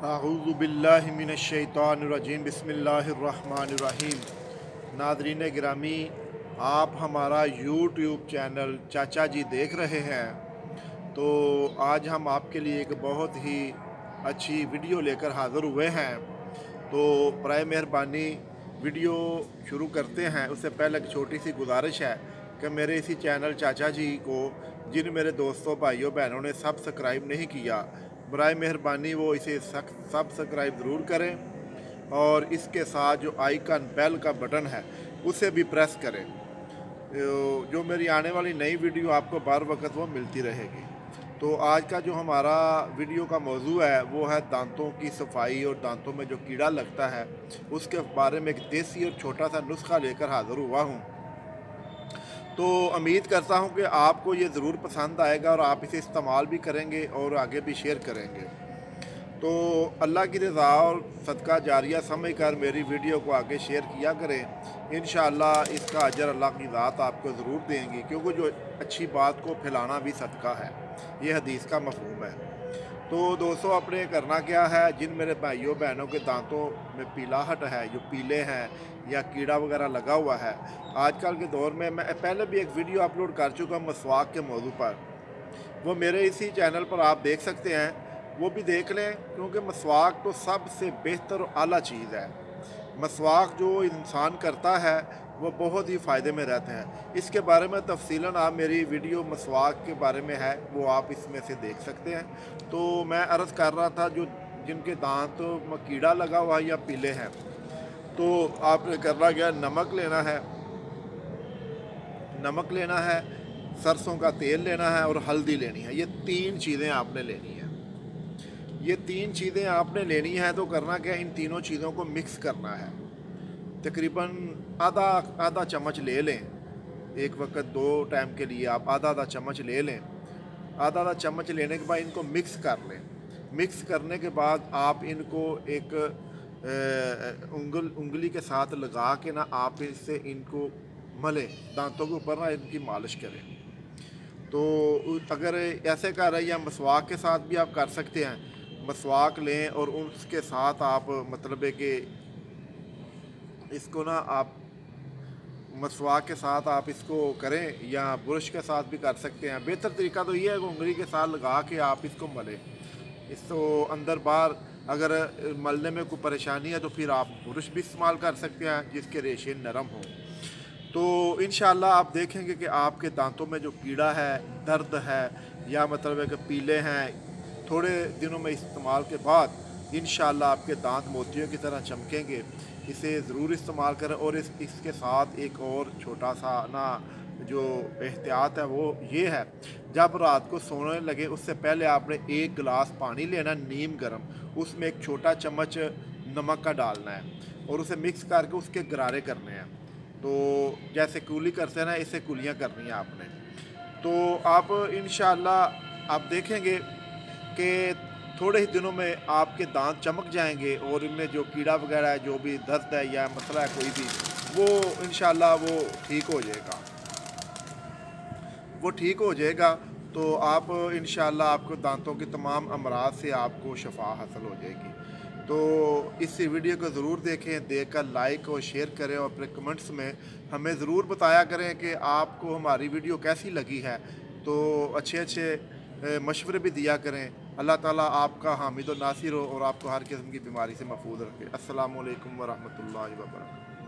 अऊज़ु बिल्लाहि मिनश्शैतानिर्रजीम बिस्मिल्लाहिर्रहमानिर्रहीम। नाज़रीन गिरामी, आप हमारा यूट्यूब चैनल चाचा जी देख रहे हैं। तो आज हम आपके लिए एक बहुत ही अच्छी वीडियो लेकर हाज़िर हुए हैं। तो बराए मेहरबानी वीडियो शुरू करते हैं। उससे पहले एक छोटी सी गुजारिश है कि मेरे इसी चैनल चाचा जी को जिन मेरे दोस्तों भाइयों बहनों ने सब्सक्राइब नहीं किया, बराए मेहरबानी वो इसे सब्सक्राइब ज़रूर करें और इसके साथ जो आइकन बेल का बटन है उसे भी प्रेस करें। जो मेरी आने वाली नई वीडियो आपको बार वक्त वो मिलती रहेगी। तो आज का जो हमारा वीडियो का मौजू है वो है दांतों की सफाई और दांतों में जो कीड़ा लगता है उसके बारे में एक देसी और छोटा सा नुस्खा लेकर हाज़िर हुआ हूँ। तो उम्मीद करता हूँ कि आपको ये ज़रूर पसंद आएगा और आप इसे इस्तेमाल भी करेंगे और आगे भी शेयर करेंगे। तो अल्लाह की रज़ा और सदका जारिया समझ कर मेरी वीडियो को आगे शेयर किया करें। इंशाअल्लाह इसका अजर अल्लाह की ज़ात आपको ज़रूर देंगी, क्योंकि जो अच्छी बात को फैलाना भी सदका है, ये हदीस का मफ़हूम है। तो दोस्तों, अपने करना क्या है, जिन मेरे भाइयों बहनों के दांतों में पीलाहट है, जो पीले हैं या कीड़ा वगैरह लगा हुआ है, आजकल के दौर में मैं पहले भी एक वीडियो अपलोड कर चुका हूँ मसवाक के मौजू पर। वो मेरे इसी चैनल पर आप देख सकते हैं, वो भी देख लें, क्योंकि मसवाक तो सबसे बेहतर और आला चीज़ है। मसवाक जो इंसान करता है वो बहुत ही फ़ायदे में रहते हैं। इसके बारे में तफसीलन आप मेरी वीडियो मसवाक के बारे में है वो आप इसमें से देख सकते हैं। तो मैं अर्ज़ कर रहा था, जो जिनके दांत में कीड़ा लगा हुआ है या पीले हैं, तो आपने करना क्या, नमक लेना है, सरसों का तेल लेना है और हल्दी लेनी है। ये तीन चीज़ें आपने लेनी है। ये तीन चीज़ें आपने लेनी है। तो करना क्या, इन तीनों चीज़ों को मिक्स करना है। तकरीबन आधा चम्मच ले लें। एक वक्त 2 टाइम के लिए आप आधा चम्मच ले लें। आधा चम्मच लेने के बाद इनको मिक्स कर लें। मिक्स करने के बाद आप इनको एक उंगली के साथ लगा के ना आप इससे इनको मलें, दांतों के ऊपर ना इनकी मालिश करें। तो अगर ऐसे कर रहे हैं, या मसवाक के साथ भी आप कर सकते हैं। मसवाक लें और उसके साथ आप मतलब है कि इसको ना आप मसवाक के साथ आप इसको करें, या ब्रश के साथ भी कर सकते हैं। बेहतर तरीका तो ये है कि उंगली के साथ लगा के आप इसको मलें। इसको अंदर बाहर अगर मलने में कोई परेशानी है तो फिर आप ब्रश भी इस्तेमाल कर सकते हैं जिसके रेशे नरम हों। तो इंशाअल्लाह आप देखेंगे कि आपके दांतों में जो कीड़ा है, दर्द है, या मतलब है कि पीले हैं, थोड़े दिनों में इस्तेमाल के बाद इंशाअल्लाह आपके दांत मोतियों की तरह चमकेंगे। इसे ज़रूर इस्तेमाल करें। और इसके साथ एक और छोटा सा ना जो एहतियात है वो ये है, जब रात को सोने लगे उससे पहले आपने 1 गिलास पानी लेना, नीम गर्म, उसमें एक छोटा चम्मच नमक का डालना है और उसे मिक्स करके उसके गरारे करने हैं। तो जैसे कूली करते हैं ना, इससे कूलियाँ करनी है आपने। तो आप इंशाअल्लाह आप देखेंगे कि थोड़े ही दिनों में आपके दांत चमक जाएंगे और इनमें जो कीड़ा वगैरह है, जो भी दर्द है या मसला है कोई भी, वो इंशाअल्लाह वो ठीक हो जाएगा। तो आप इंशाअल्लाह आपको दांतों के तमाम अमराज से आपको शफा हासिल हो जाएगी। तो इस वीडियो को ज़रूर देखें, देखकर लाइक और शेयर करें और अपने कमेंट्स में हमें ज़रूर बताया करें कि आपको हमारी वीडियो कैसी लगी है। तो अच्छे मशवरे भी दिया करें। अल्लाह ताला आपका हामिद और नासिर हो और आपको हर किस्म की बीमारी से महफूज रखे। अस्सलामु अलैकुम व रहमतुल्लाहि व बरकातहू।